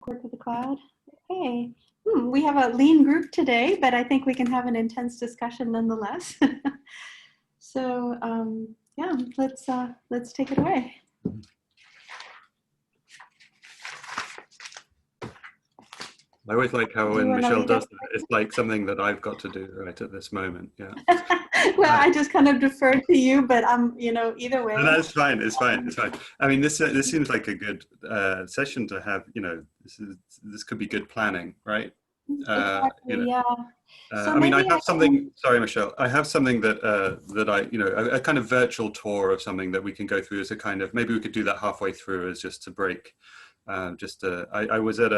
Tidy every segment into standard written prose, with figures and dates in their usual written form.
Record to the cloud. Okay. We have a lean group today, but I think we can have an intense discussion nonetheless. So yeah, let's take it away. I always like how when Michelle does that, it's like something that I've got to do right at this moment. Yeah. Well, I just kind of deferred to you, but either way. No, it's fine. It's fine. It's fine. I mean, this seems like a good session to have. This could be good planning, right? Exactly, yeah. So I mean, I have something. Sorry, Michelle. I have something that a kind of virtual tour of something that we can go through as a kind of, maybe we could do that halfway through as just to break. I was at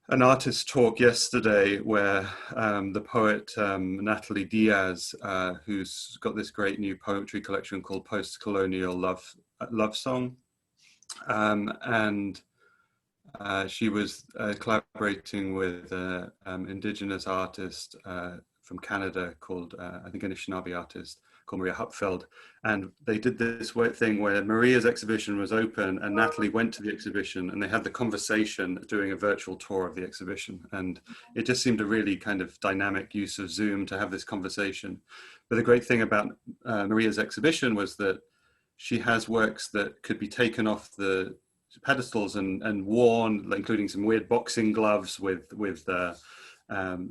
an artist talk yesterday where the poet Natalie Diaz, who's got this great new poetry collection called Post-Colonial Love Song, and she was collaborating with an indigenous artist from Canada called, I think, an Anishinaabe artist called Maria Hupfeld. And they did this weird thing where Maria's exhibition was open and Natalie went to the exhibition and they had the conversation doing a virtual tour of the exhibition. And it just seemed a really kind of dynamic use of Zoom to have this conversation. But the great thing about Maria's exhibition was that she has works that could be taken off the pedestals and worn, including some weird boxing gloves with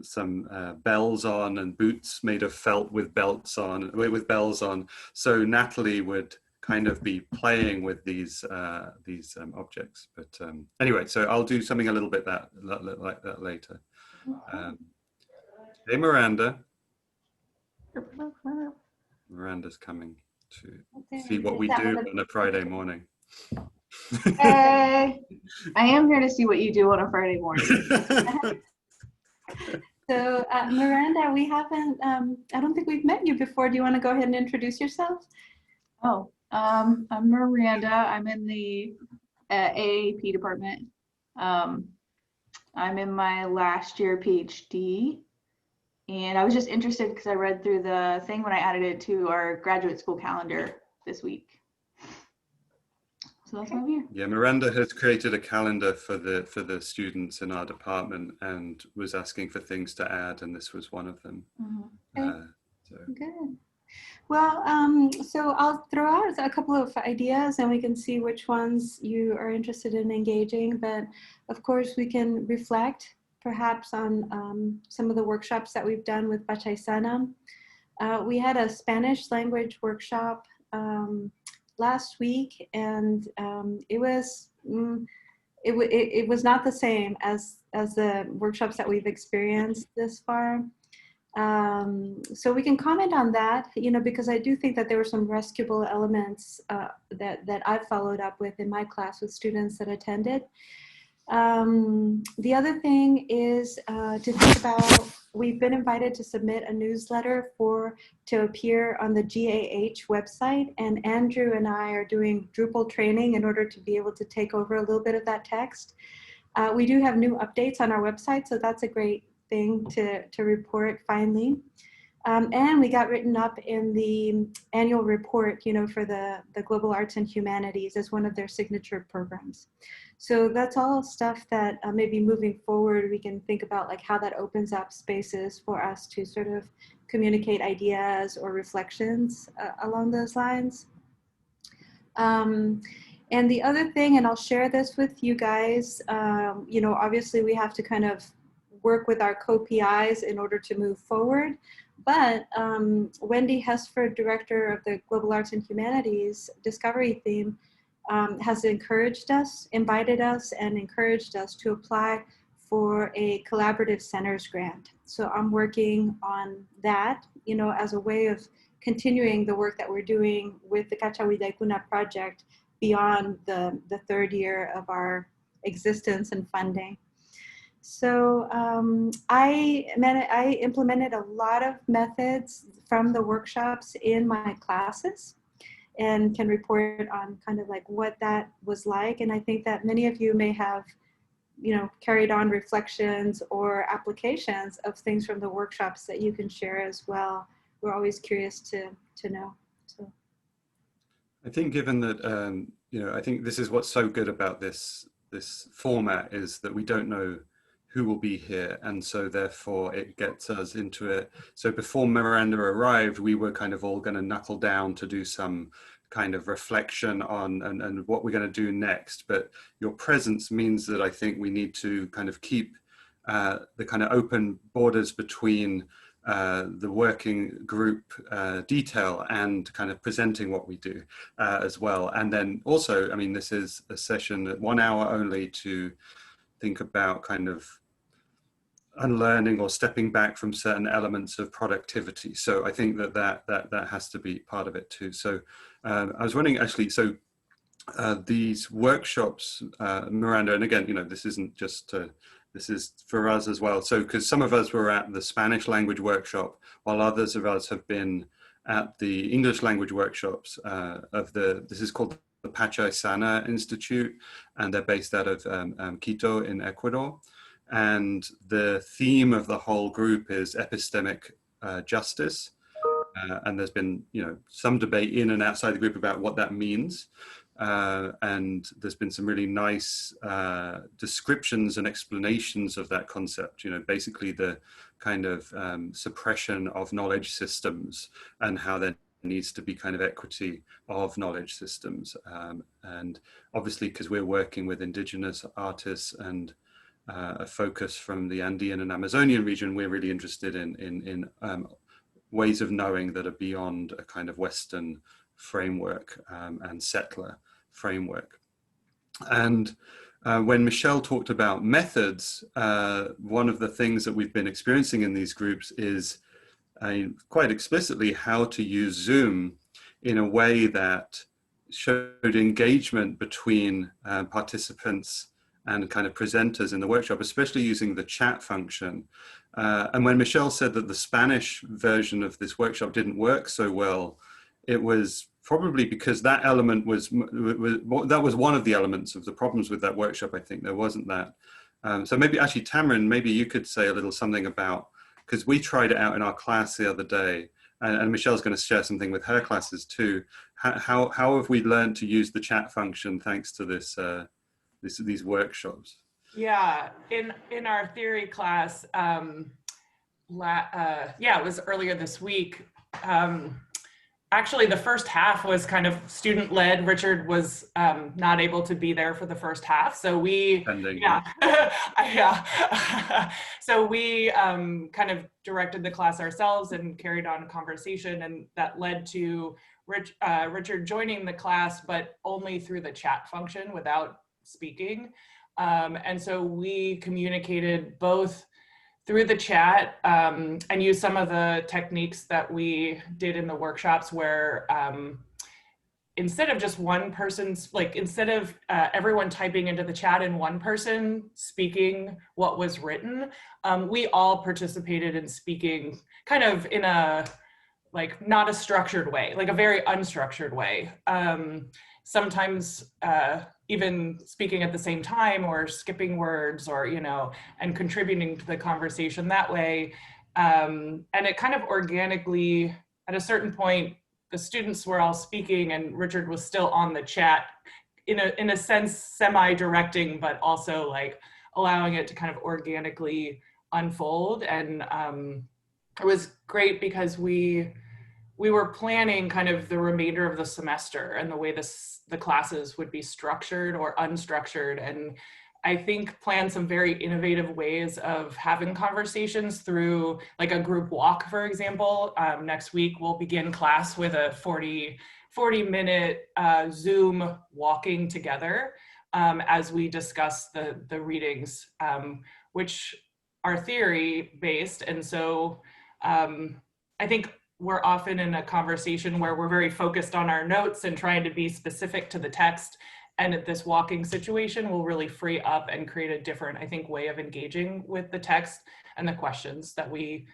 some bells on and boots made of felt with bells on. So Natalie would kind of be playing with these objects. But anyway, so I'll do something a little bit like that later. Hey, Miranda. Miranda's coming to see what we do on a Friday morning. Hey, I am here to see what you do on a Friday morning. So Miranda, we haven't, I don't think we've met you before. Do you want to go ahead and introduce yourself? Oh, I'm Miranda. I'm in the AAP department. I'm in my last year PhD, and I was just interested because I read through the thing when I added it to our graduate school calendar this week. So that's why I'm here. Yeah, Miranda has created a calendar for the students in our department and was asking for things to add, and this was one of them. Okay. Good. Well, so I'll throw out a couple of ideas and we can see which ones you are interested in engaging. But of course, we can reflect perhaps on some of the workshops that we've done with Bachaysana. We had a Spanish language workshop last week, and it was not the same as the workshops that we've experienced this far. So we can comment on that, because I do think that there were some rescuable elements that I've followed up with in my class with students that attended. The other thing is to think about, we've been invited to submit a newsletter to appear on the GAH website, and Andrew and I are doing Drupal training in order to be able to take over a little bit of that text. We do have new updates on our website, so that's a great thing to report finally. And we got written up in the annual report, for the Global Arts and Humanities as one of their signature programs. So that's all stuff that maybe moving forward, we can think about like how that opens up spaces for us to sort of communicate ideas or reflections along those lines. And the other thing, and I'll share this with you guys, obviously we have to kind of work with our co-PIs in order to move forward. But Wendy Hesford, Director of the Global Arts and Humanities Discovery Theme, has invited us and encouraged us to apply for a collaborative centers grant. So I'm working on that, as a way of continuing the work that we're doing with the Cachahuidaicuna project beyond the third year of our existence and funding. So I implemented a lot of methods from the workshops in my classes and can report on kind of like what that was like. And I think that many of you may have, carried on reflections or applications of things from the workshops that you can share as well. We're always curious to know. So I think given that, I think this is what's so good about this this format is that we don't know who will be here, and so therefore it gets us into it. So before Miranda arrived, we were kind of all going to knuckle down to do some kind of reflection on and what we're going to do next. But your presence means that I think we need to kind of keep the kind of open borders between the working group detail and kind of presenting what we do as well. And then also, I mean, this is a session at 1 hour only to think about kind of unlearning or stepping back from certain elements of productivity. So I think that has to be part of it too. So I was wondering actually, so these workshops, Miranda, and again, you know, this isn't just this is for us as well. So because some of us were at the Spanish language workshop, while others of us have been at the English language workshops of this is called the Pachai Sana Institute, and they're based out of Quito in Ecuador. And the theme of the whole group is epistemic justice. And there's been, you know, some debate in and outside the group about what that means. And there's been some really nice descriptions and explanations of that concept, you know, basically the kind of suppression of knowledge systems and how there needs to be kind of equity of knowledge systems. And obviously, because we're working with indigenous artists and a focus from the Andean and Amazonian region, we're really interested in ways of knowing that are beyond a kind of Western framework and settler framework. And when Michelle talked about methods, one of the things that we've been experiencing in these groups is quite explicitly how to use Zoom in a way that showed engagement between participants and kind of presenters in the workshop, especially using the chat function. And when Michelle said that the Spanish version of this workshop didn't work so well, it was probably because that element that was one of the elements of the problems with that workshop. I think there wasn't that. So maybe actually, Tamron, maybe you could say a little something about, because we tried it out in our class the other day, and Michelle's going to share something with her classes too. How have we learned to use the chat function thanks to this? These workshops? Yeah, in our theory class, it was earlier this week. Actually, the first half was kind of student-led. Richard was not able to be there for the first half, so we, so we kind of directed the class ourselves and carried on a conversation, and that led to Richard joining the class, but only through the chat function without speaking. And so we communicated both through the chat and used some of the techniques that we did in the workshops where instead of just one person's, instead of everyone typing into the chat and one person speaking what was written, we all participated in speaking kind of in a, not a structured way, a very unstructured way. Sometimes even speaking at the same time or skipping words or, and contributing to the conversation that way. And it kind of organically, at a certain point, the students were all speaking and Richard was still on the chat in a sense, semi-directing, but also allowing it to kind of organically unfold. And it was great because we were planning kind of the remainder of the semester and the way the classes would be structured or unstructured. And I think planned some very innovative ways of having conversations through a group walk, for example. Next week, we'll begin class with a 40-minute Zoom walking together as we discuss the readings, which are theory-based. And so I think we're often in a conversation where we're very focused on our notes and trying to be specific to the text. And this walking situation will really free up and create a different, I think, way of engaging with the text and the questions that we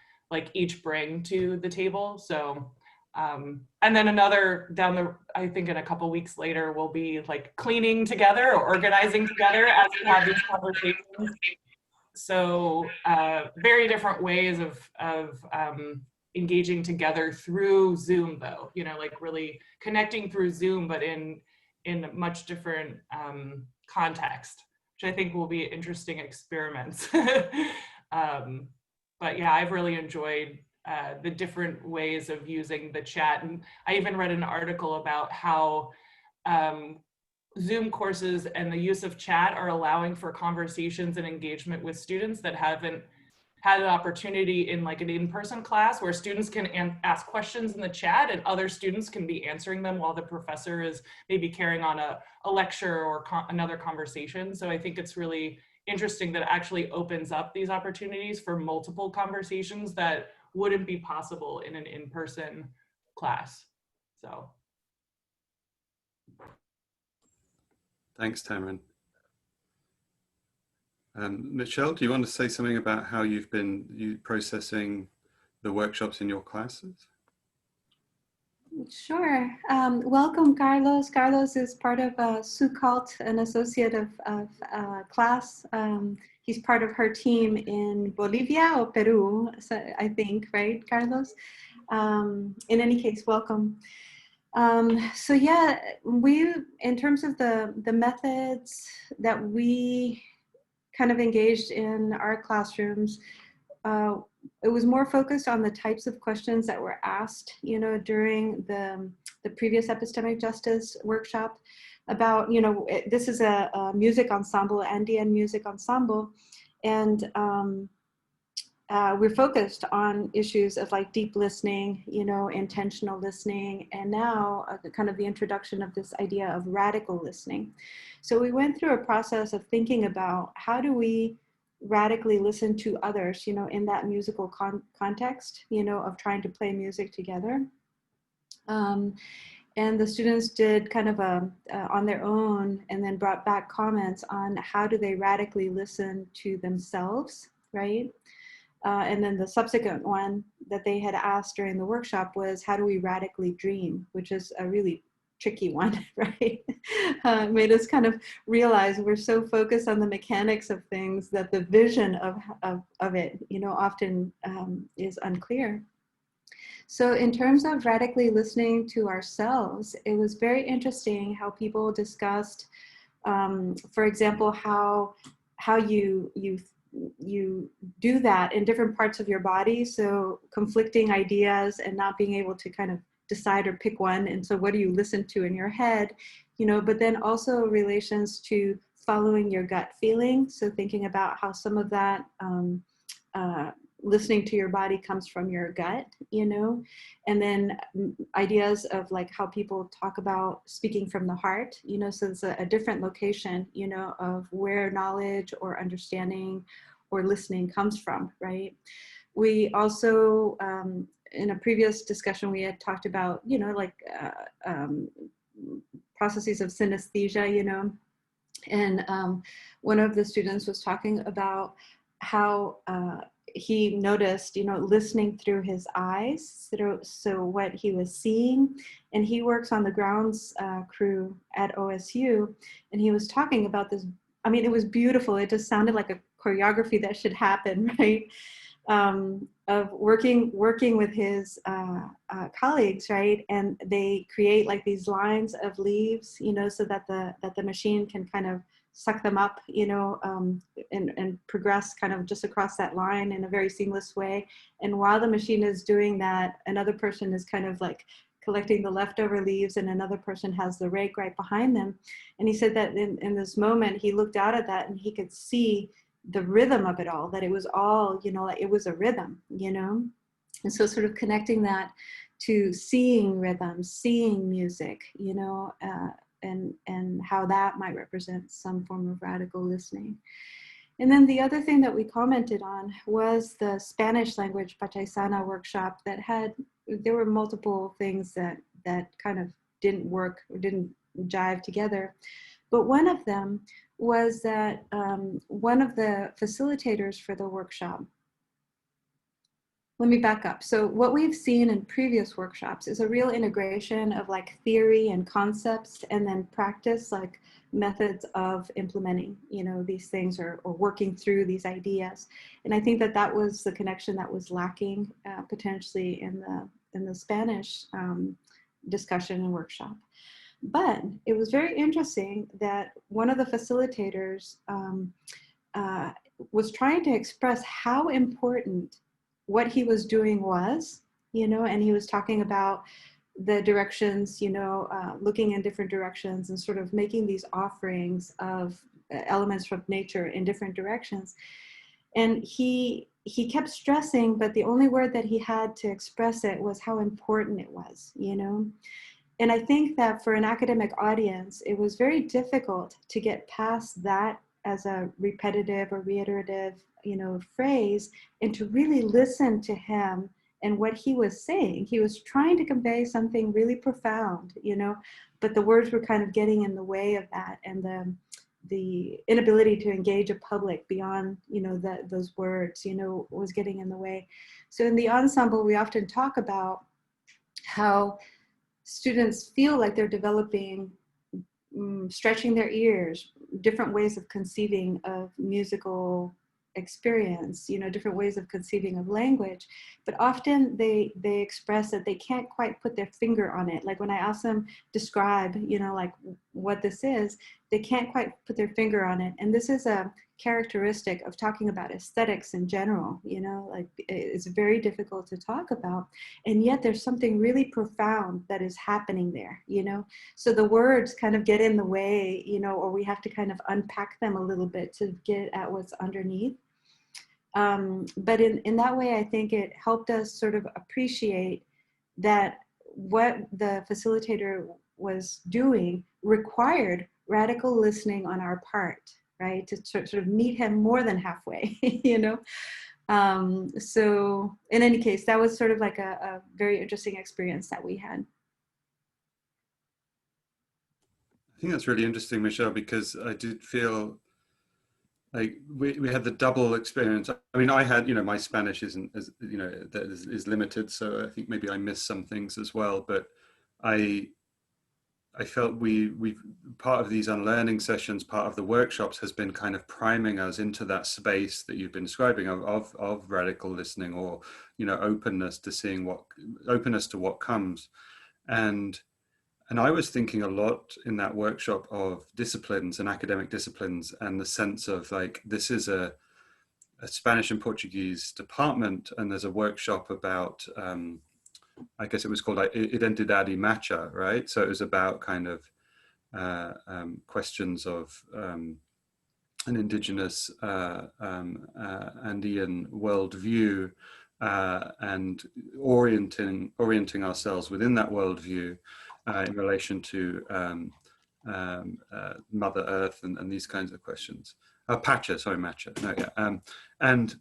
each bring to the table. So, and then another I think in a couple weeks later, we'll be cleaning together or organizing together as we have these conversations. So very different ways of engaging together through Zoom, though, really connecting through Zoom, but in much different context. which I think will be interesting experiments. But yeah, I've really enjoyed the different ways of using the chat. And I even read an article about how Zoom courses and the use of chat are allowing for conversations and engagement with students that haven't had an opportunity in like an in-person class, where students can ask questions in the chat and other students can be answering them while the professor is maybe carrying on a lecture or another conversation. So I think it's really interesting that it actually opens up these opportunities for multiple conversations that wouldn't be possible in an in-person class. So. Thanks, Tamron. Michelle, do you want to say something about how you've been processing the workshops in your classes? Sure. Welcome, Carlos. Carlos is part of SUCALT, an associate of class. He's part of her team in Bolivia or Peru, so I think, right, Carlos? In any case, welcome. So yeah, in terms of the methods that we kind of engaged in our classrooms, it was more focused on the types of questions that were asked, you know, during the previous epistemic justice workshop about, you know, this is a music ensemble, Andean music ensemble, and we're focused on issues of like deep listening, you know, intentional listening, and now kind of the introduction of this idea of radical listening. So we went through a process of thinking about how do we radically listen to others, you know, in that musical context, you know, of trying to play music together. And the students did kind of on their own, and then brought back comments on how do they radically listen to themselves, right? And then the subsequent one that they had asked during the workshop was, how do we radically dream? Which is a really tricky one, right? Made us kind of realize we're so focused on the mechanics of things that the vision of it, you know, often is unclear. So in terms of radically listening to ourselves, it was very interesting how people discussed, for example, how you do that in different parts of your body. So conflicting ideas and not being able to kind of decide or pick one. And so what do you listen to in your head, you know, but then also relations to following your gut feeling. So thinking about how some of that listening to your body comes from your gut, you know, and then ideas of like how people talk about speaking from the heart, you know, so it's a different location, you know, of where knowledge or understanding or listening comes from, right? We also, in a previous discussion, we had talked about, you know, like processes of synesthesia, you know, and one of the students was talking about how he noticed, you know, listening through his eyes, so what he was seeing, and he works on the grounds crew at OSU, and he was talking about this. I mean, it was beautiful. It just sounded like a choreography that should happen, right? Of working with his colleagues, right? And they create like these lines of leaves, you know, so that the machine can kind of suck them up, you know, and progress kind of just across that line in a very seamless way. And while the machine is doing that, another person is kind of like collecting the leftover leaves, and another person has the rake right behind them. And he said that in this moment, he looked out at that and he could see the rhythm of it all, that it was all, you know, like it was a rhythm, you know? And so sort of connecting that to seeing rhythm, seeing music, you know, and how that might represent some form of radical listening. And then the other thing that we commented on was the Spanish language Pachaisana workshop that there were multiple things that kind of didn't work or didn't jive together. But one of them was that one of the facilitators for the workshop, let me back up. So what we've seen in previous workshops is a real integration of like theory and concepts, and then practice, like methods of implementing, you know, these things, or working through these ideas. And I think that was the connection that was lacking potentially in the Spanish discussion and workshop. But it was very interesting that one of the facilitators was trying to express how important what he was doing was, and he was talking about the directions, looking in different directions and sort of making these offerings of elements from nature in different directions. And he kept stressing, but the only word that he had to express it was how important it was, And I think that for an academic audience, it was very difficult to get past that as a repetitive or reiterative, phrase, and to really listen to him and what he was saying. He was trying to convey something really profound, but the words were kind of getting in the way of that, and the inability to engage a public beyond, those words, was getting in the way. So in the ensemble, we often talk about how students feel like they're developing, stretching their ears, different ways of conceiving of musical experience, different ways of conceiving of language, but often they express that they can't quite put their finger on it. Like when I ask them describe, like what this is, they can't quite put their finger on it. And this is a characteristic of talking about aesthetics in general, like it's very difficult to talk about. And yet there's something really profound that is happening there, So the words kind of get in the way, or we have to kind of unpack them a little bit to get at what's underneath. But in that way, I think it helped us sort of appreciate that what the facilitator was doing required radical listening on our part, right? To sort of meet him more than halfway, So in any case, that was sort of like a very interesting experience that we had. I think that's really interesting, Michelle, because I did feel like we had the double experience. I mean, I had, my Spanish isn't as, that is limited, so I think maybe I missed some things as well. But I felt we part of these unlearning sessions, part of the workshops has been kind of priming us into that space that you've been describing of radical listening, or openness to seeing openness to what comes. And I was thinking a lot in that workshop of disciplines and academic disciplines, and the sense of like, this is a Spanish and Portuguese department, and there's a workshop about, I guess it was called like Identidad y Matcha, right? So it was about kind of questions of an indigenous Andean worldview, and orienting ourselves within that worldview. In relation to Mother Earth and these kinds of questions. Matcha. No, yeah. And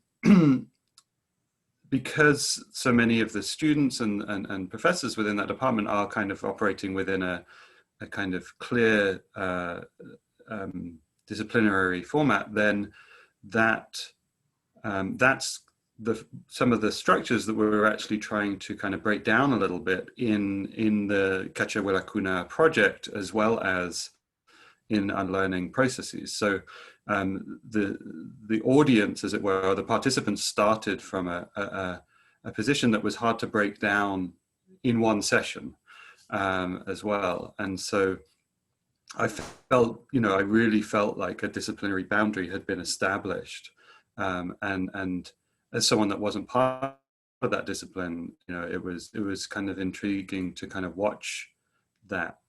because so many of the students and professors within that department are kind of operating within a kind of clear disciplinary format, then that's some of the structures that we're actually trying to kind of break down a little bit in the Cachahuela Cuna project, as well as in unlearning processes. So the audience, as it were, or the participants, started from a position that was hard to break down in one session, as well. And so I felt, I really felt like a disciplinary boundary had been established, and as someone that wasn't part of that discipline, it was kind of intriguing to kind of watch that.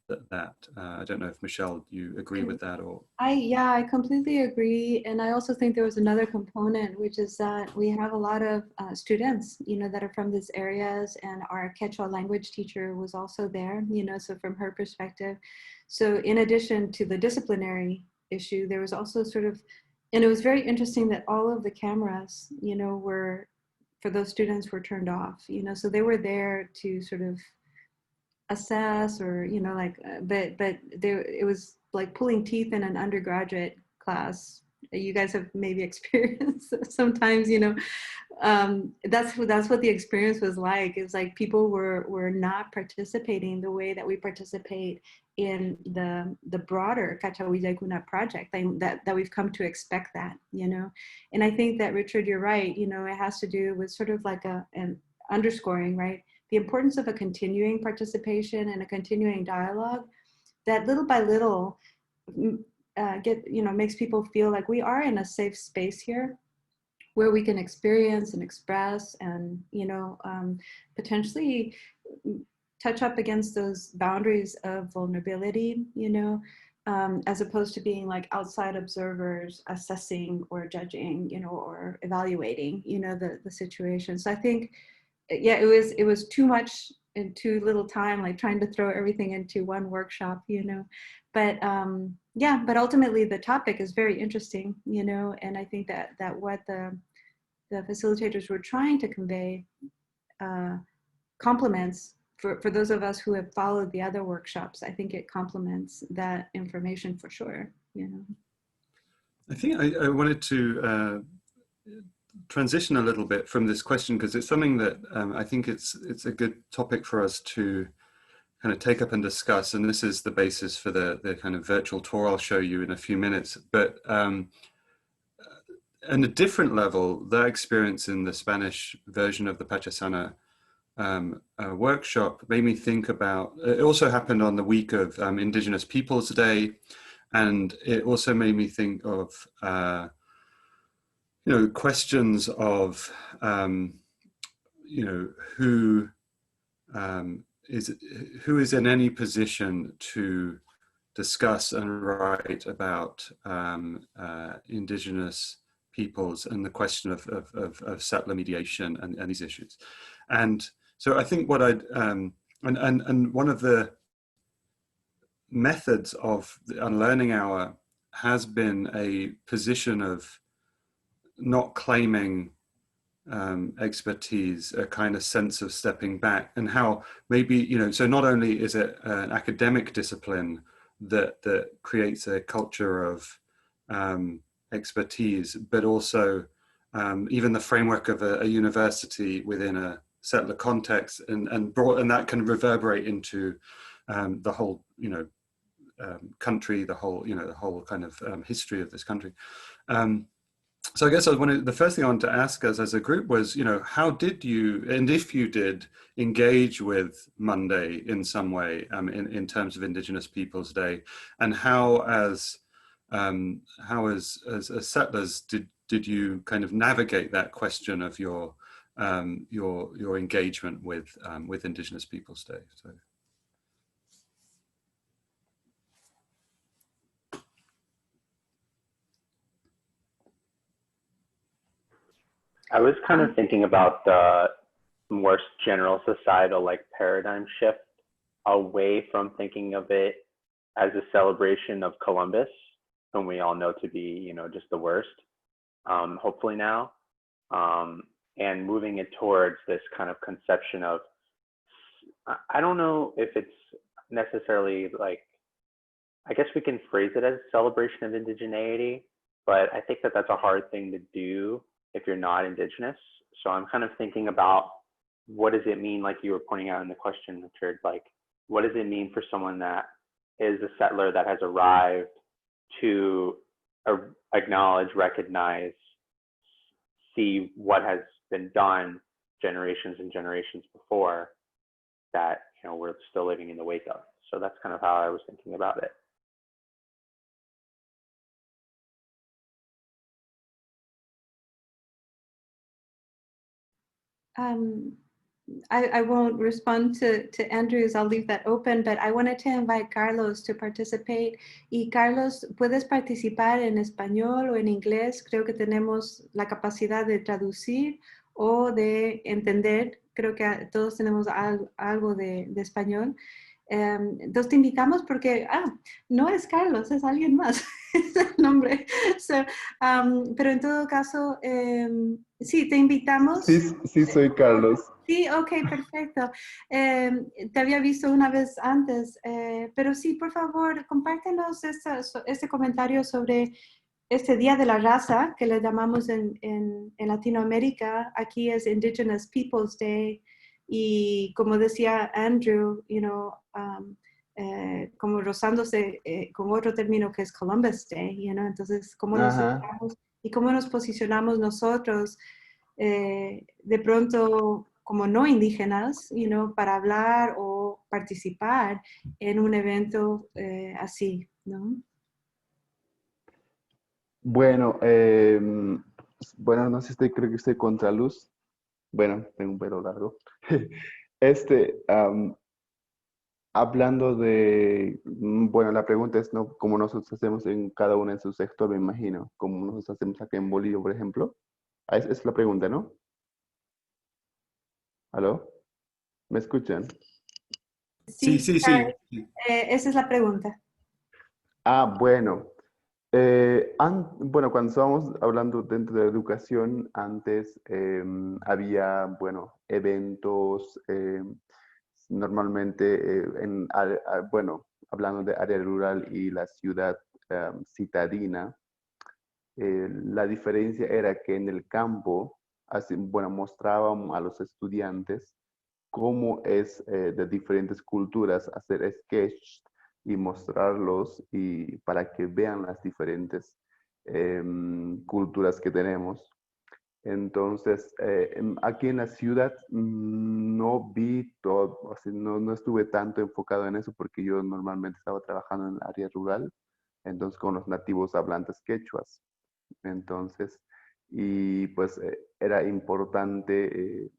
I don't know if Michelle, you agree with that, or? I completely agree. And I also think there was another component, which is that we have a lot of students, that are from these areas, and our Quechua language teacher was also there, so from her perspective. So in addition to the disciplinary issue, there was also sort of, and it was very interesting that all of the cameras, were, for those students, were turned off, so they were there to sort of assess, or, but it was like pulling teeth in an undergraduate class. You guys have maybe experienced sometimes, that's what the experience was like. It's like people were not participating the way that we participate in the broader Cachahuila Cuna project, that we've come to expect that, And I think that, Richard, you're right, it has to do with sort of like an underscoring, right? The importance of a continuing participation and a continuing dialogue, that little by little makes people feel like we are in a safe space here where we can experience and express and, potentially touch up against those boundaries of vulnerability, as opposed to being like outside observers assessing or judging, or evaluating, the situation. So I think, yeah, it was too much in too little time, like trying to throw everything into one workshop, but yeah, but ultimately the topic is very interesting, and I think that what the facilitators were trying to convey complements for those of us who have followed the other workshops. I think it complements that information for sure, I think I wanted to transition a little bit from this question, because it's something that I think it's a good topic for us to kind of take up and discuss. And this is the basis for the kind of virtual tour I'll show you in a few minutes. But on a different level, that experience in the Spanish version of the Pachasana workshop made me think about, it also happened on the week of Indigenous Peoples Day. And it also made me think of, questions of, who is in any position to discuss and write about Indigenous peoples and the question of settler mediation and these issues. And so I think what I'd, and one of the methods of the Unlearning Hour has been a position of not claiming expertise, a kind of sense of stepping back, and how maybe, so not only is it an academic discipline that creates a culture of expertise, but also even the framework of a university within a settler context, and that can reverberate into the whole, country, the whole kind of history of this country. So I guess the first thing I wanted to ask us as a group was, how did you, and if you did, engage with Monday in some way in terms of Indigenous Peoples Day, and how as settlers did you kind of navigate that question of your engagement with Indigenous Peoples Day? So. I was kind of thinking about the more general societal paradigm shift away from thinking of it as a celebration of Columbus, whom we all know to be, just the worst, hopefully now, and moving it towards this kind of conception of, I don't know if it's necessarily I guess we can phrase it as a celebration of indigeneity, but I think that that's a hard thing to do if you're not Indigenous. So I'm kind of thinking about, what does it mean, like you were pointing out in the question, Richard, what does it mean for someone that is a settler that has arrived to acknowledge, recognize, see what has been done generations and generations before that, we're still living in the wake of. So that's kind of how I was thinking about it. I won't respond to Andrew's, I'll leave that open, but I wanted to invite Carlos to participate. Y Carlos, puedes participar en español o en inglés. Creo que tenemos la capacidad de traducir o de entender. Creo que todos tenemos algo de español. Entonces te invitamos porque, no es Carlos, es alguien más, es el nombre. So, pero en todo caso, sí, te invitamos. Sí, soy Carlos. Sí, ok, perfecto. Te había visto una vez antes, pero sí, por favor, compártenos este comentario sobre este Día de la Raza, que le llamamos en Latinoamérica. Aquí es Indigenous Peoples Day. Y como decía Andrew, como rozándose con otro término que es Columbus Day, entonces, ¿cómo nos celebramos y cómo nos posicionamos nosotros? De pronto como no indígenas, para hablar o participar en un evento así, ¿no? Bueno, bueno, no sé si creo que estoy contra luz. Bueno, tengo un pelo largo. Este, hablando de, bueno, la pregunta es, ¿no? ¿Cómo nosotros hacemos en cada uno en su sector, me imagino? ¿Cómo nosotros hacemos acá en Bolivia, por ejemplo? Ah, es la pregunta, ¿no? ¿Aló? ¿Me escuchan? Sí, Sí, sí, sí. esa es la pregunta. Ah, bueno. Bueno, cuando estábamos hablando dentro de la educación, antes había, bueno, eventos, normalmente, bueno, hablando de área rural y la ciudad citadina, la diferencia era que en el campo, así, bueno, mostraban a los estudiantes cómo es de diferentes culturas hacer sketch y mostrarlos y para que vean las diferentes culturas que tenemos. Entonces, aquí en la ciudad no vi todo, o sea, no estuve tanto enfocado en eso porque yo normalmente estaba trabajando en el área rural, entonces con los nativos hablantes quechuas. Entonces, y pues era importante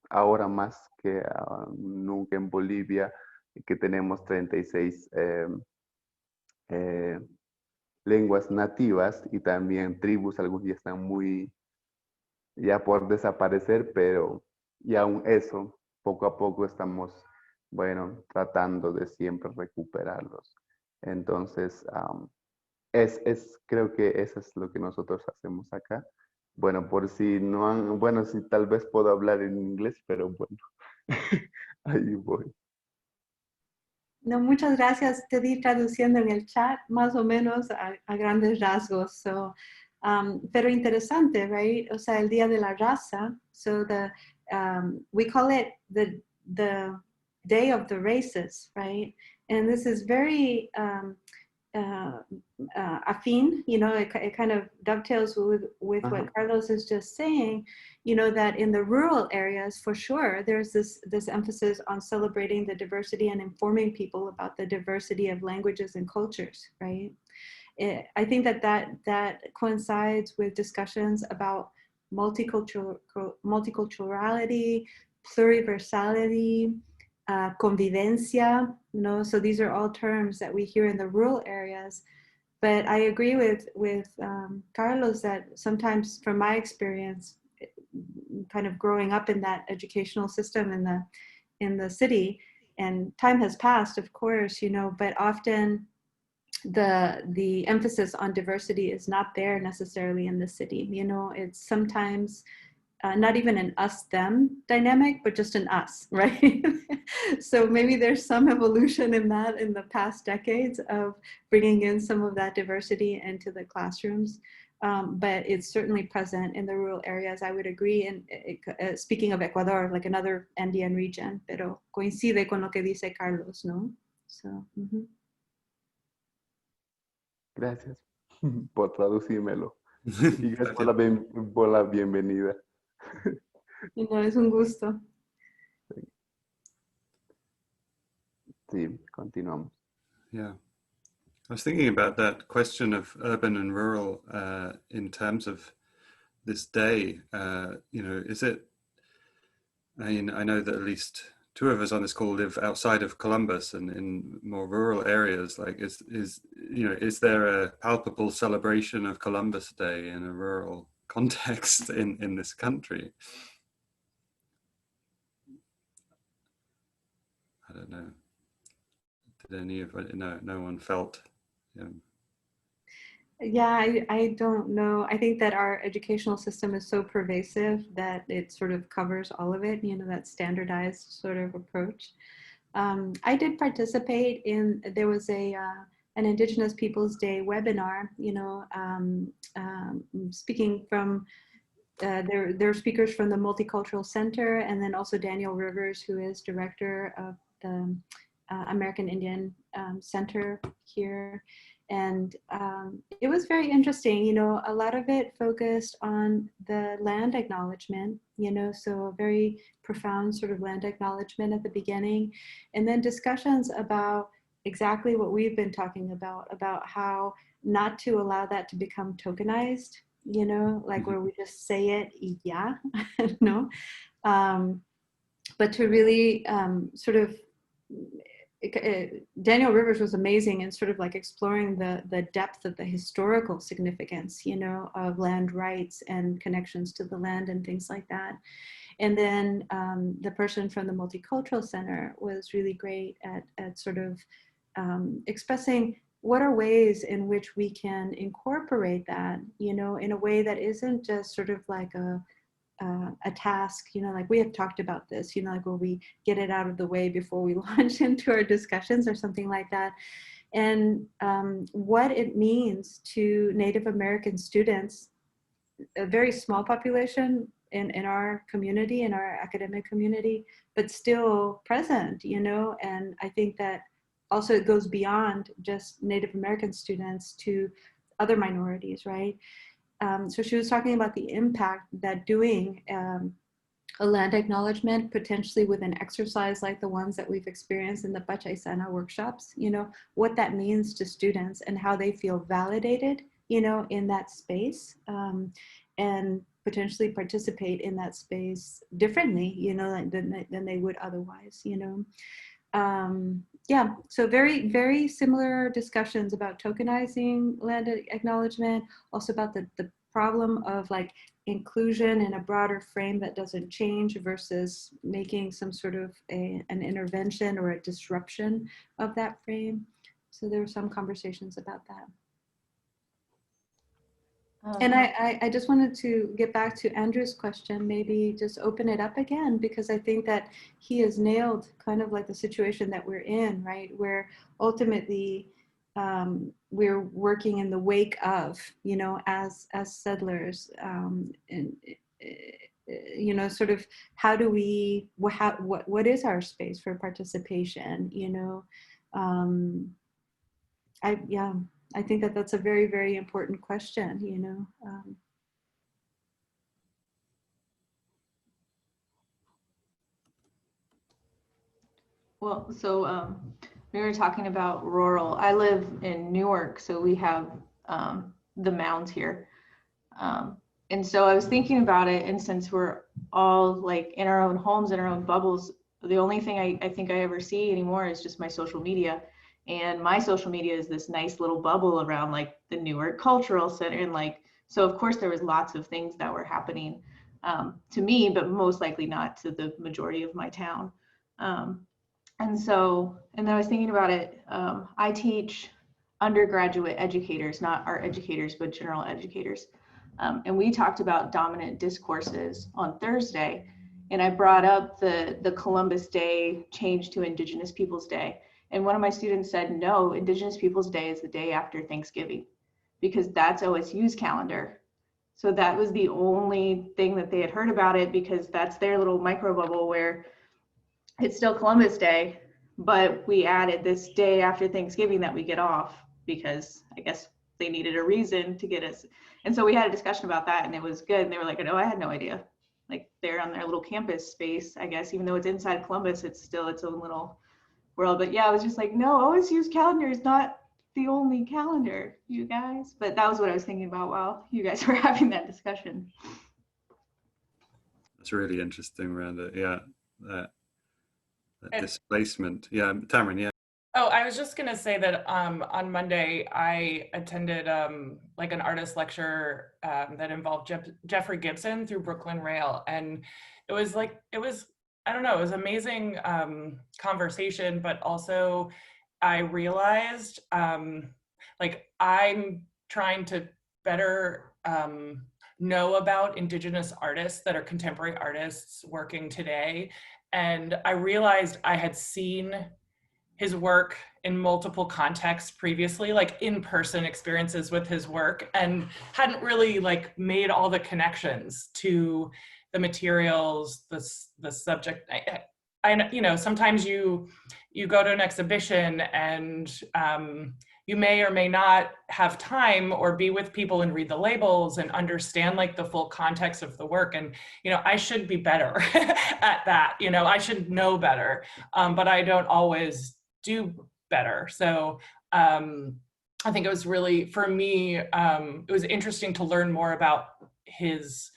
ahora más que nunca en Bolivia, que tenemos 36 eh, lenguas nativas y también tribus, algunos ya están muy, ya por desaparecer, pero y aún eso, poco a poco estamos, bueno, tratando de siempre recuperarlos. Entonces, creo que eso es lo que nosotros hacemos acá. Bueno, por si no han, bueno, si tal vez puedo hablar en inglés, pero bueno, ahí voy. No, muchas gracias. Te di traduciendo en el chat, más o menos a grandes rasgos. So, pero interesante, right? O sea, el Día de la Raza. So we call it the Day of the Races, right? And this is very uh, afin, it kind of dovetails with Ajá. what Carlos is just saying, that in the rural areas, for sure, there's this emphasis on celebrating the diversity and informing people about the diversity of languages and cultures, right? I think that coincides with discussions about multiculturality, pluriversality, convivencia, so these are all terms that we hear in the rural areas. But I agree with Carlos that sometimes, from my experience, kind of growing up in that educational system in the city, and time has passed, of course, but often the emphasis on diversity is not there necessarily in the city. It's sometimes not even an us-them dynamic, but just an us, right? So maybe there's some evolution in that in the past decades of bringing in some of that diversity into the classrooms. But it's certainly present in the rural areas, I would agree. And speaking of Ecuador, like another Andean region, pero coincide con lo que dice Carlos, ¿no? So, Gracias por traducírmelo. Y gracias por Gracias. por la bienvenida. es un gusto. Sí, continuamos. Yeah. I was thinking about that question of urban and rural in terms of this day. Is it, I mean, I know that at least two of us on this call live outside of Columbus and in more rural areas. Like, is there a palpable celebration of Columbus Day in a rural context in this country? I don't know. Did any of no one felt? Yeah, I don't know. I think that our educational system is so pervasive that it sort of covers all of it, that standardized sort of approach. I did participate there was an Indigenous Peoples Day webinar, speaking from, there are speakers from the Multicultural Center, and then also Daniel Rivers, who is director of the American Indian Center here. And it was very interesting, you know, a lot of it focused on the land acknowledgement, you know, so a very profound sort of land acknowledgement at the beginning. And then discussions about exactly what we've been talking about how not to allow that to become tokenized, you know, like where we just say it, yeah, no, but to really sort of, Daniel Rivers was amazing in sort of like exploring the depth of the historical significance, you know, of land rights and connections to the land and things like that. And then the person from the Multicultural Center was really great at sort of expressing what are ways in which we can incorporate that, you know, in a way that isn't just sort of like a task, you know, like we have talked about this, you know, like where we get it out of the way before we launch into our discussions or something like that. And what it means to Native American students, a very small population in our community, in our academic community, but still present, you know, and I think that also it goes beyond just Native American students to other minorities, right? So she was talking about the impact that doing a land acknowledgement, potentially with an exercise like the ones that we've experienced in the Pachaisana workshops, you know, what that means to students and how they feel validated, you know, in that space, and potentially participate in that space differently, you know, than they would otherwise, you know. Yeah, so very, very similar discussions about tokenizing land acknowledgement, also about the problem of like inclusion in a broader frame that doesn't change versus making some sort of an intervention or a disruption of that frame. So there were some conversations about that. And I just wanted to get back to Andrew's question, maybe just open it up again, because I think that he has nailed kind of like the situation that we're in, right? Where ultimately we're working in the wake of, you know, as settlers, and you know, sort of how do we, what is our space for participation, you know? I think that that's a very, very important question, you know. Well, so we were talking about rural. I live in Newark, so we have the mounds here. And so I was thinking about it, and since we're all like in our own homes, in our own bubbles, the only thing I think I ever see anymore is just my social media. And my social media is this nice little bubble around like the Newark Cultural Center. And like, so of course there was lots of things that were happening to me, but most likely not to the majority of my town. And then I was thinking about it. I teach undergraduate educators, not art educators, but general educators. And we talked about dominant discourses on Thursday. And I brought up the Columbus Day change to Indigenous Peoples Day. And one of my students said, no, Indigenous Peoples Day is the day after Thanksgiving, because that's OSU's calendar. So that was the only thing that they had heard about it, because that's their little micro bubble where it's still Columbus Day, but we added this day after Thanksgiving that we get off because I guess they needed a reason to get us. And so we had a discussion about that, and it was good. And they were like, oh, I had no idea. Like they're on their little campus space, I guess, even though it's inside Columbus, it's still its own little world. But yeah, I was just like, no, OSU's calendar is not the only calendar, you guys. But that was what I was thinking about while you guys were having that discussion. That's really interesting, Miranda. Yeah. That displacement. Yeah, Tamron, yeah. Oh, I was just gonna say that on Monday I attended like an artist lecture that involved Jeffrey Gibson through Brooklyn Rail, and it was I don't know, it was amazing conversation, but also I realized like I'm trying to better know about Indigenous artists that are contemporary artists working today. And I realized I had seen his work in multiple contexts previously, like in-person experiences with his work, and hadn't really like made all the connections to the materials, the subject. I you know, sometimes you go to an exhibition and you may or may not have time or be with people and read the labels and understand like the full context of the work. And, you know, I should be better at that. You know, I should know better, but I don't always do better. So I think it was really, for me, it was interesting to learn more about his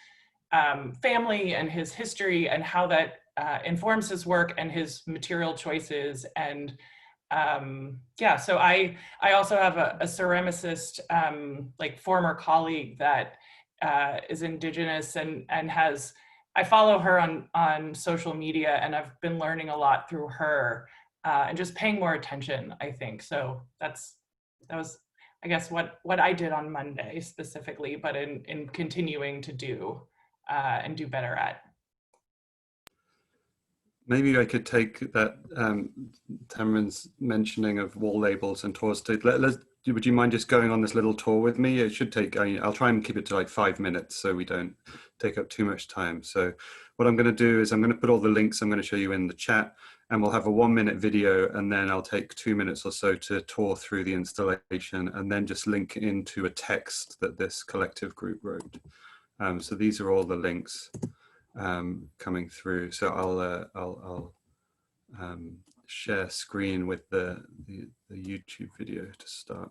family and his history and how that informs his work and his material choices. And yeah, so I also have a ceramicist, like former colleague that is Indigenous and has, I follow her on social media, and I've been learning a lot through her and just paying more attention, I think. So that was, I guess, what I did on Monday specifically, but in continuing to do and do better at. Maybe I could take that Tamron's mentioning of wall labels and tours to would you mind just going on this little tour with me? It should take, I'll try and keep it to like 5 minutes so we don't take up too much time. So what I'm going to do is I'm going to put all the links I'm going to show you in the chat, and we'll have a 1-minute video, and then I'll take 2 minutes or so to tour through the installation and then just link into a text that this collective group wrote. So these are all the links coming through. So I'll share screen with the YouTube video to start.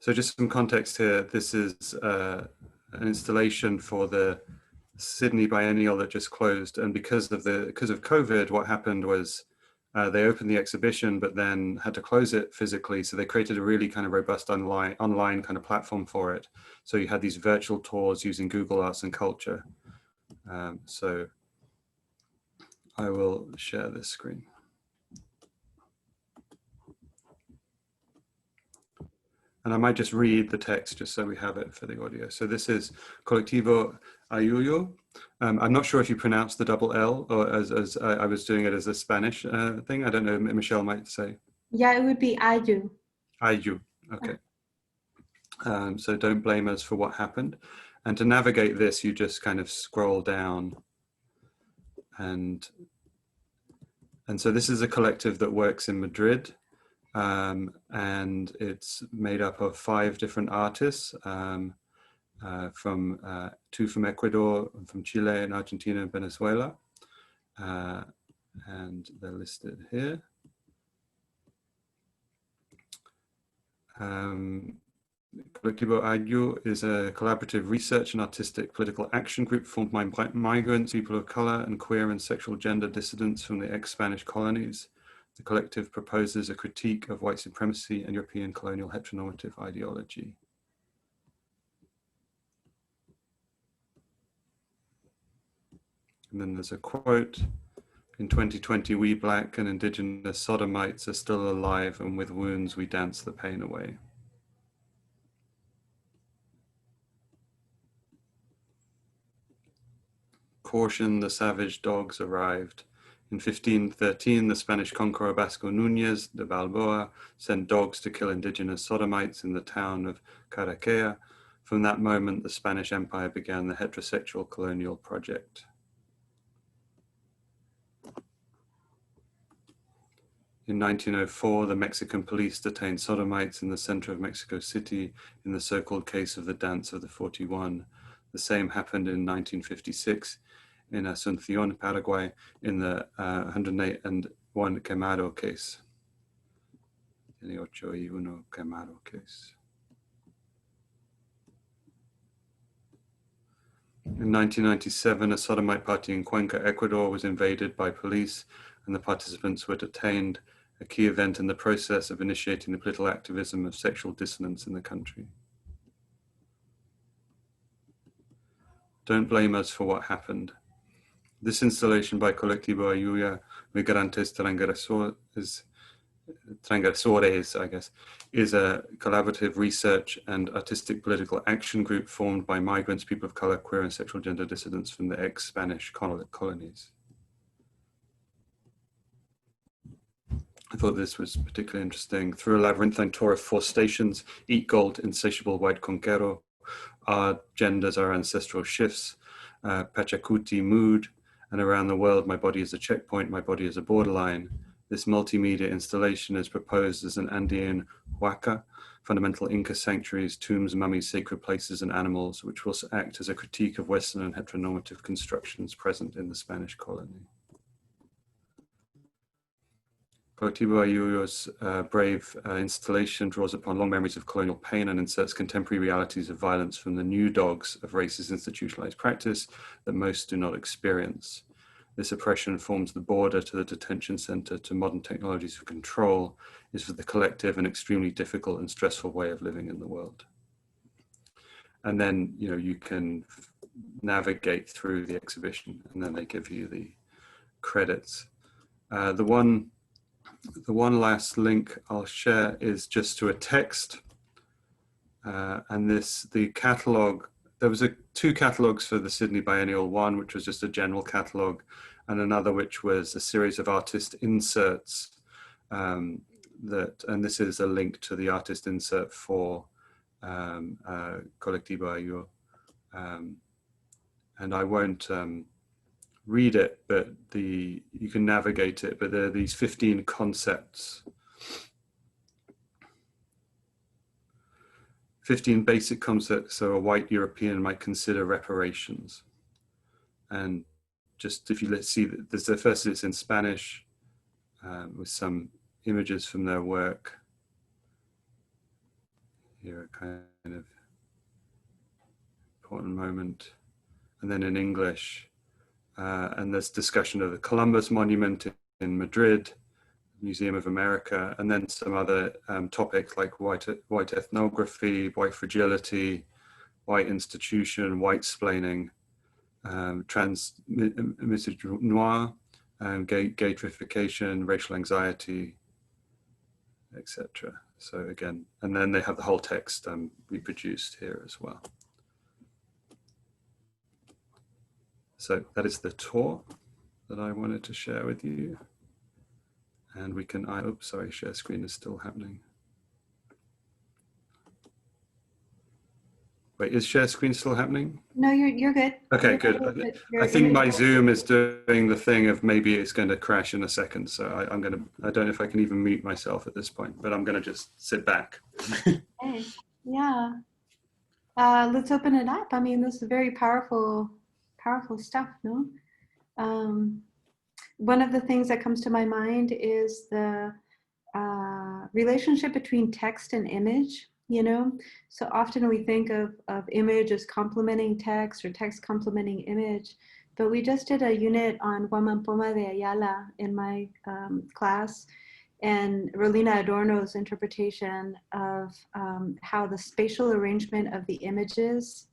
So just some context here, this is an installation for the Sydney Biennial that just closed, and because of COVID, what happened was they opened the exhibition but then had to close it physically, so they created a really kind of robust online kind of platform for it. So you had these virtual tours using Google Arts and Culture. So I will share this screen. And I might just read the text just so we have it for the audio. So this is Colectivo Ayuyo. I'm not sure if you pronounce the double L, or as I was doing it as a Spanish thing. I don't know, Michelle might say. Yeah, it would be Ayu. Ayu, okay. So don't blame us for what happened. And to navigate this, you just kind of scroll down. And so this is a collective that works in Madrid. And it's made up of 5 different artists, from 2 from Ecuador, from Chile and Argentina and Venezuela, and they're listed here. Colectivo Ayu is a collaborative research and artistic political action group formed by migrants, people of color, and queer and sexual gender dissidents from the ex-Spanish colonies. The collective proposes a critique of white supremacy and European colonial heteronormative ideology. And then there's a quote. In 2020, we Black and indigenous sodomites are still alive, and with wounds we dance the pain away. Caution, the savage dogs arrived. In 1513, the Spanish conqueror Vasco Núñez de Balboa sent dogs to kill indigenous sodomites in the town of Caraquea. From that moment, the Spanish Empire began the heterosexual colonial project. In 1904, the Mexican police detained sodomites in the center of Mexico City in the so-called case of the Dance of the 41. The same happened in 1956 in Asunción, Paraguay, in the 108-1 Quemado case. 108-1 Quemado case. In 1997, a sodomite party in Cuenca, Ecuador was invaded by police and the participants were detained, a key event in the process of initiating the political activism of sexual dissonance in the country. Don't blame us for what happened. This installation by Colectivo Ayuda Migrantes Transgresores, I guess, is a collaborative research and artistic political action group formed by migrants, people of color, queer and sexual gender dissidents from the ex-Spanish colonies. I thought this was particularly interesting. Through a labyrinthine tour of 4 stations, Eat Gold, Insatiable White Conquero, Our Genders, Our Ancestral Shifts, Pachacuti Mood, and Around the World, My Body is a Checkpoint, My Body is a Borderline. This multimedia installation is proposed as an Andean huaca, fundamental Inca sanctuaries, tombs, mummies, sacred places, and animals, which will act as a critique of Western and heteronormative constructions present in the Spanish colony. Colectivo Ayuda's brave installation draws upon long memories of colonial pain and inserts contemporary realities of violence from the new dogs of racist institutionalized practice that most do not experience. This oppression forms the border to the detention center to modern technologies of control, is for the collective and extremely difficult and stressful way of living in the world. And then, you know, you can navigate through the exhibition and then they give you the credits. The one last link I'll share is just to a text. And the catalog, there was 2 catalogs for the Sydney Biennial, one which was just a general catalog and another which was a series of artist inserts and this is a link to the artist insert for Colectivo Ayuda. And I won't read it, but you can navigate it, but there are these 15 concepts, 15 basic concepts so a white European might consider reparations. And just if you see, there's the first is in Spanish with some images from their work. Here a kind of important moment. And then in English, and there's discussion of the Columbus Monument in Madrid, Museum of America, and then some other topics like white ethnography, white fragility, white institution, white splaining, transmisogynoir, gaytrification, racial anxiety, etc. So again, and then they have the whole text reproduced here as well. So that is the tour that I wanted to share with you. And we can, oops, sorry, share screen is still happening. Wait, is share screen still happening? No, you're good. Okay, You're good. good. I think my Zoom is doing the thing of maybe it's going to crash in a second. So I don't know if I can even mute myself at this point, but I'm going to just sit back. Okay. Yeah. Let's open it up. I mean, this is very powerful stuff, no? One of the things that comes to my mind is the relationship between text and image, you know? So often we think of image as complementing text or text complementing image, but we just did a unit on Huamampoma de Ayala in my class, and Rolina Adorno's interpretation of how the spatial arrangement of the images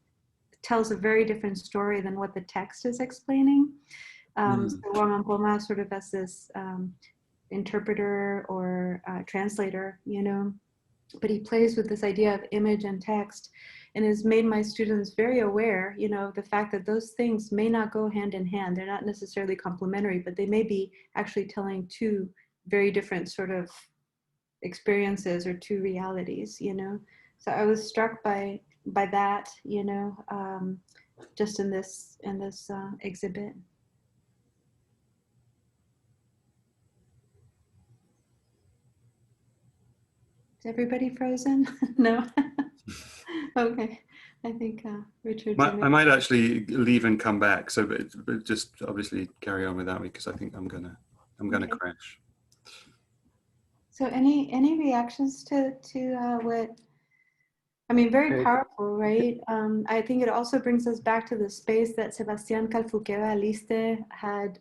tells a very different story than what the text is explaining. So Wamampoma sort of as this interpreter or translator, you know, but he plays with this idea of image and text and has made my students very aware, you know, the fact that those things may not go hand in hand. They're not necessarily complementary, but they may be actually telling two very different sort of experiences or two realities, you know. So I was struck by that, you know, just in this exhibit. Is everybody frozen? No. Okay. I think Richard's. I might actually leave and come back. So, but just obviously carry on without me because I think I'm gonna Okay. crash. So any reactions to what? I mean, very powerful, right? I think it also brings us back to the space that Sebastián Calfuquera Aliste had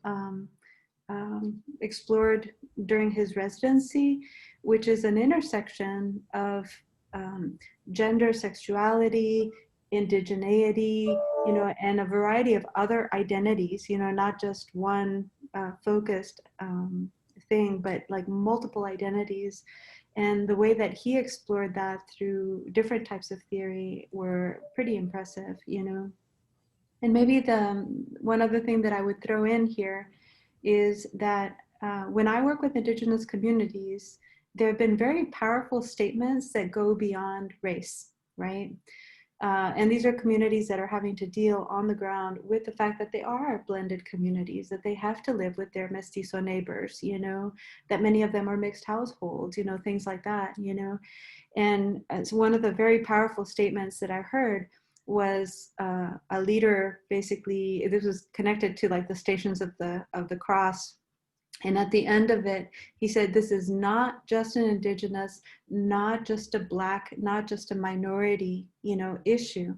explored during his residency, which is an intersection of gender, sexuality, indigeneity, you know, and a variety of other identities, you know, not just one focused thing, but like multiple identities. And the way that he explored that through different types of theory were pretty impressive, you know. And maybe the one other thing that I would throw in here is that when I work with Indigenous communities, there have been very powerful statements that go beyond race, right? And these are communities that are having to deal on the ground with the fact that they are blended communities, that they have to live with their mestizo neighbors, you know, that many of them are mixed households, you know, things like that, you know. And it's one of the very powerful statements that I heard was a leader, basically, this was connected to like the Stations of the Cross. And at the end of it, he said, this is not just an Indigenous, not just a Black, not just a minority, you know, issue.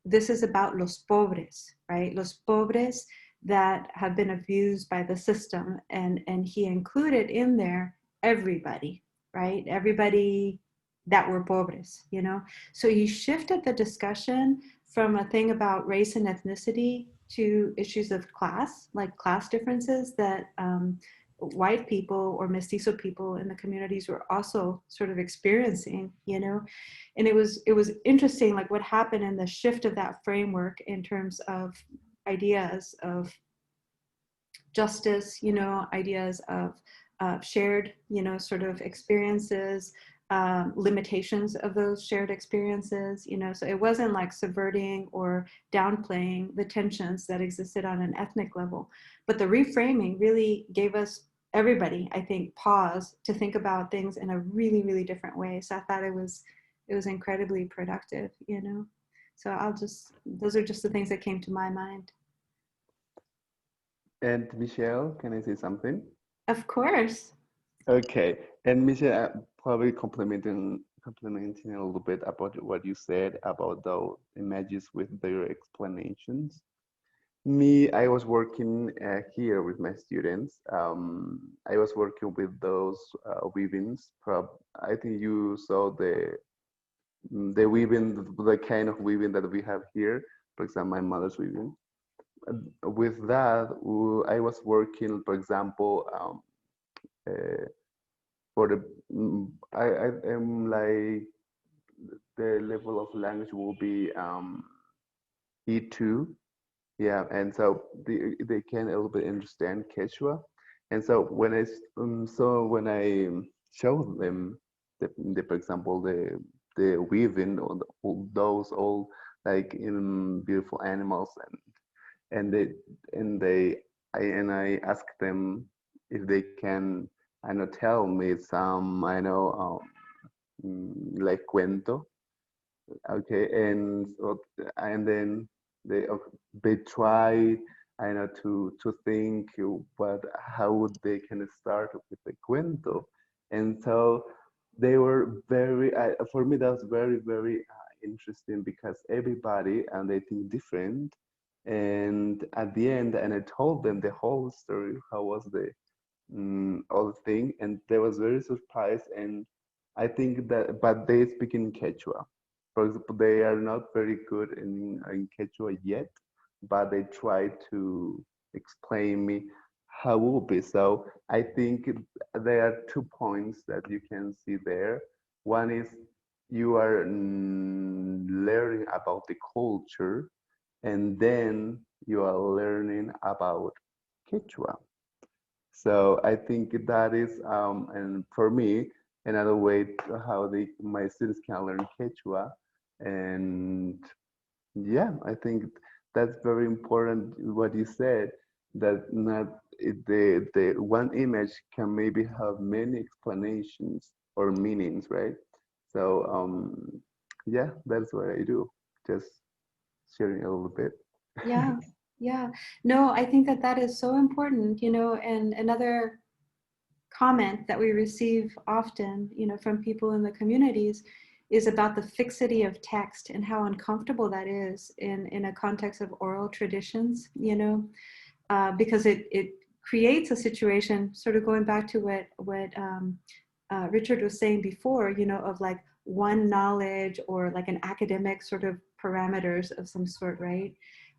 This is about los pobres, right? Los pobres that have been abused by the system. And he included in there everybody, right? Everybody that were pobres, you know? So he shifted the discussion from a thing about race and ethnicity to issues of class, like class differences that white people or mestizo people in the communities were also sort of experiencing, you know. And it was interesting, like what happened in the shift of that framework in terms of ideas of justice, you know, ideas of shared, you know, sort of experiences, limitations of those shared experiences, you know. So it wasn't like subverting or downplaying the tensions that existed on an ethnic level, but the reframing really gave us, everybody, I think, pause to think about things in a really, really different way. So I thought it was incredibly productive, you know. So those are just the things that came to my mind. And Michelle, can I say something? Of course. Okay, and Michelle, probably complementing a little bit about what you said about the images with their explanations. Me, I was working here with my students. I was working with those weavings. I think you saw the weaving, the kind of weaving that we have here. For example, my mother's weaving. With that, I was working, for example, for the I am like the level of language will be E2. Yeah, and so they can a little bit understand Quechua, and so when I show them for example the weaving on all those all like in beautiful animals and I ask them if they can I know tell me some I know like cuento. Okay, and then they try, I know, to think what how would they can start with the cuento, and so they were very. For me, that was very interesting because everybody and they think different, and at the end, and I told them the whole story, how was the all thing, and they was very surprised, and I think that, but they speak in Quechua. For example, they are not very good in Quechua yet, but they try explain me how will be. So I think there are 2 points that you can see there. One is you are learning about the culture, and then you are learning about Quechua. So I think that is, and for me, another way to how my students can learn Quechua. And yeah, I think that's very important what you said, that not the one image can maybe have many explanations or meanings, right? So yeah, that's what I do. Just sharing a little bit. Yeah, yeah. No, I think that that is so important, you know, and another comment that we receive often, you know, from people in the communities is about the fixity of text and how uncomfortable that is in a context of oral traditions, you know, because it creates a situation, sort of going back to what Richard was saying before, you know, of like one knowledge or like an academic sort of parameters of some sort, right?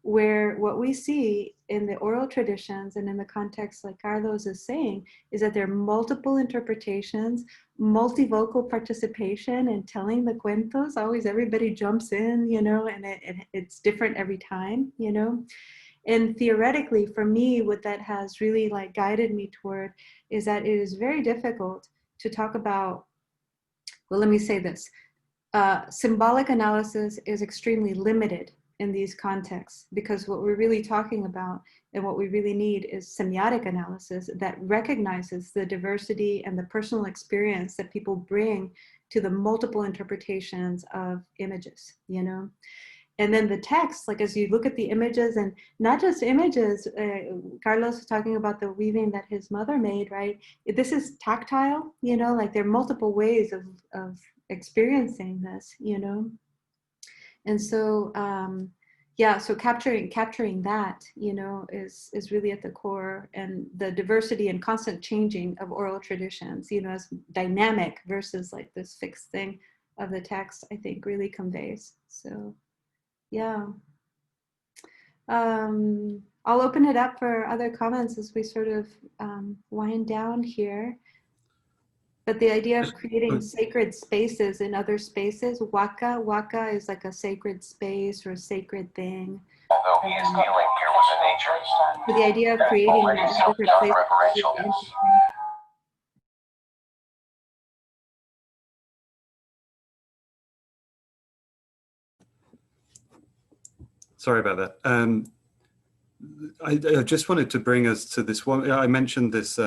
Where what we see in the oral traditions and in the context like Carlos is saying is that there are multiple interpretations, multivocal participation in telling the cuentos. Always everybody jumps in, you know, and it's different every time, you know. And theoretically, for me, what that has really like guided me toward is that it is very difficult to talk about, well, let me say this. Symbolic analysis is extremely limited in these contexts because what we're really talking about and what we really need is semiotic analysis that recognizes the diversity and the personal experience that people bring to the multiple interpretations of images, you know? And then the text, like as you look at the images and not just images, Carlos was talking about the weaving that his mother made, right? This is tactile, you know, like there are multiple ways of experiencing this, you know? And so, yeah, so capturing that, you know, is really at the core, and the diversity and constant changing of oral traditions, you know, as dynamic versus like this fixed thing of the text, I think really conveys. So, yeah. I'll open it up for other comments as we sort of wind down here. But the idea of creating sacred spaces in other spaces, waka is like a sacred space or a sacred thing. Although he is dealing here with the nature, So the idea of creating already that in some different done places is reverential really gifts. interesting. Sorry about that. I just wanted to bring us to this one. I mentioned this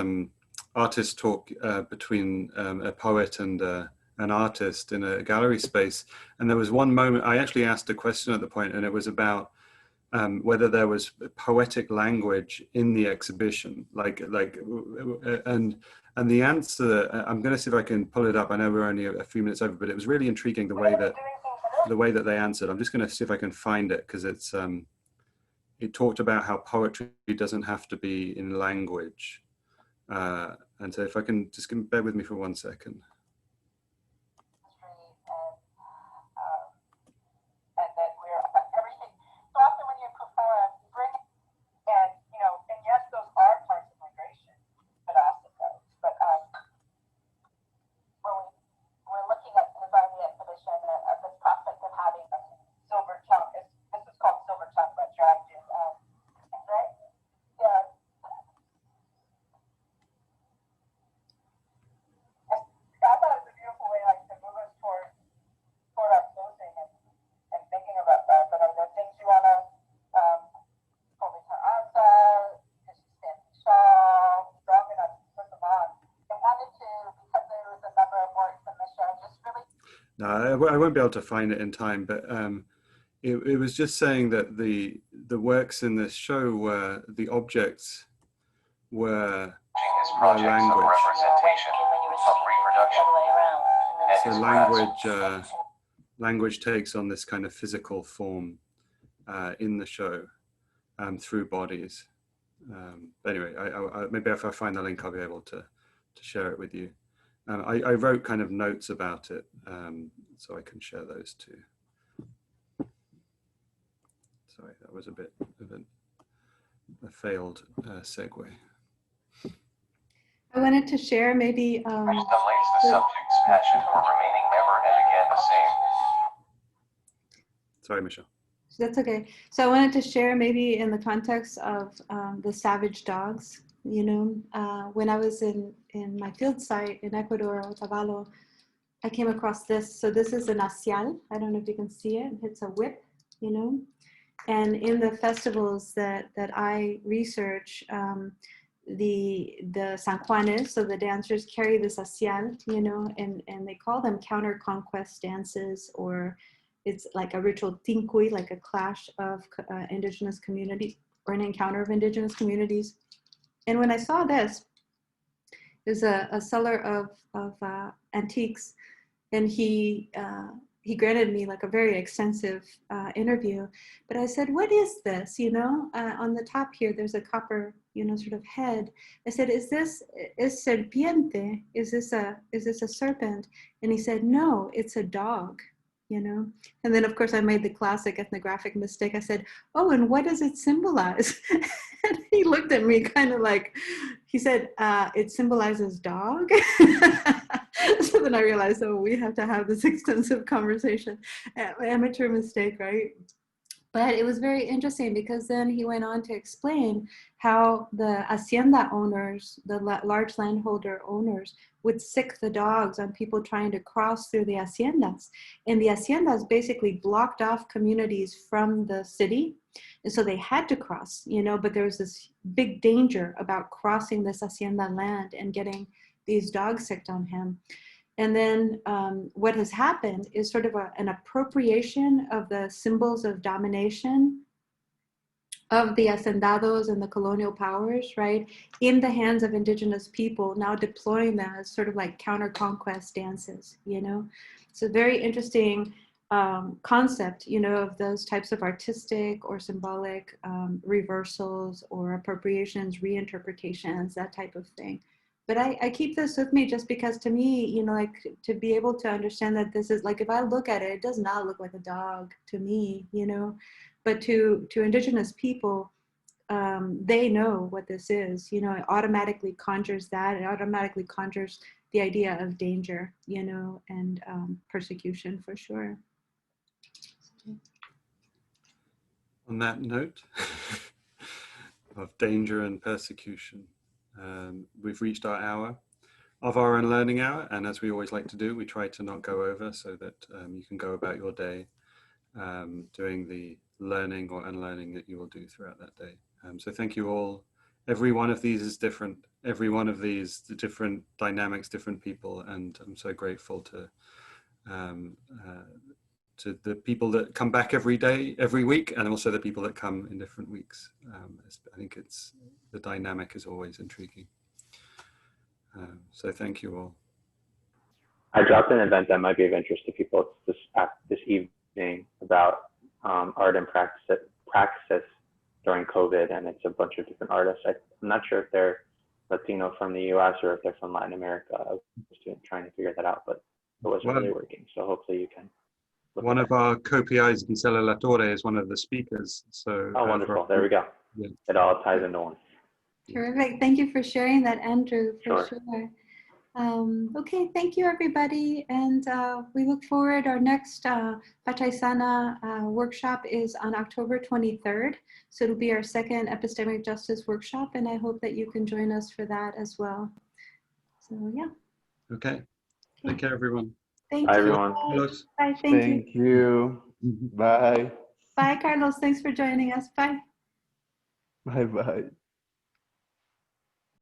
artist talk between a poet and an artist in a gallery space. And there was one moment, I actually asked a question at the point, and it was about whether there was poetic language in the exhibition, and the answer, I'm going to see if I can pull it up. I know we're only a few minutes over, but it was really intriguing the way that they answered. I'm just going to see if I can find it, because it's it talked about how poetry doesn't have to be in language, and so if I can just bear with me for 1 second. And that we're everything. So often when you perform, bring and you know, and yes, those are parts of migration, but also those. But when we're looking at designing the exhibition of this prospect of having a silver tongue, this is called silver tongue, but dragged in, right? Yeah. I thought it was a beautiful way, like to move us toward our closing and thinking about that. But are there things you want to pull me to answer? Because you stand tall, strong enough to put them on. I wanted to, because there was a number of works in the show, just really. No, I won't be able to find it in time, but it was just saying that the works in this show were, the objects were language. So language takes on this kind of physical form in the show through bodies. Anyway, maybe if I find the link, I'll be able to share it with you. I wrote kind of notes about it, so I can share those too. Sorry, that was a bit of an a failed segue. I wanted to share maybe. Stimulates the subject's passion for remaining never and again the same. Sorry, Michelle. That's okay. So I wanted to share maybe in the context of the savage dogs. You know, when I was in my field site in Ecuador, Otavalo, I came across this. So this is an asial. I don't know if you can see it. It's a whip, you know. And in the festivals that I research, the San Juanes, so the dancers carry this asial, you know, and they call them counter conquest dances, or it's like a ritual tincuy, like a clash of indigenous communities or an encounter of indigenous communities. And when I saw this, there's a seller of antiques, and he granted me like a very extensive interview. But I said, "What is this?" You know, on the top here, there's a copper, you know, sort of head. I said, "Is serpiente? Is this a serpent?" And he said, "No, it's a dog." You know, and then of course I made the classic ethnographic mistake. I said, "Oh, and what does it symbolize?" And he looked at me kind of like, he said, "It symbolizes dog." So then I realized, oh, we have to have this extensive conversation. Amateur mistake, right? But it was very interesting because then he went on to explain how the hacienda owners, the large landholder owners, would sick the dogs on people trying to cross through the haciendas. And the haciendas basically blocked off communities from the city. And so they had to cross, you know, but there was this big danger about crossing this hacienda land and getting these dogs sicked on him. And then what has happened is sort of an appropriation of the symbols of domination of the hacendados and the colonial powers, right, in the hands of indigenous people, now deploying them as sort of like counter-conquest dances, you know? So very interesting concept, you know, of those types of artistic or symbolic reversals or appropriations, reinterpretations, that type of thing. But I keep this with me just because to me, you know, like to be able to understand that this is like, if I look at it, it does not look like a dog to me, you know, but to indigenous people, they know what this is, you know, it automatically conjures that, it automatically conjures the idea of danger, you know, and persecution for sure. On that note of danger and persecution, we've reached our hour of our Unlearning Hour, and as we always like to do, we try to not go over so that you can go about your day doing the learning or unlearning that you will do throughout that day. So thank you all. Every one of these is different. Every one of these, the different dynamics, different people, and I'm so grateful to the people that come back every day, every week, and also the people that come in different weeks. I think the dynamic is always intriguing. So thank you all. I dropped an event that might be of interest to people this evening about art and praxis during COVID, and it's a bunch of different artists. I'm not sure if they're Latino from the US or if they're from Latin America. I was trying to figure that out, but it wasn't really working. So hopefully you can. One of our co-PIs, Gisela Latorre, is one of the speakers. So oh, wonderful. There we go. Yeah. It all ties into one. Terrific. Thank you for sharing that, Andrew, for sure. Okay, thank you, everybody. And we look forward. Our next Pachaisana workshop is on October 23rd. So it'll be our second epistemic justice workshop. And I hope that you can join us for that as well. So, yeah. Okay. Take care, everyone. Thank Bye, you. everyone. Carlos. Bye. Thank you. Bye. Bye, Carlos. Thanks for joining us. Bye. Bye-bye.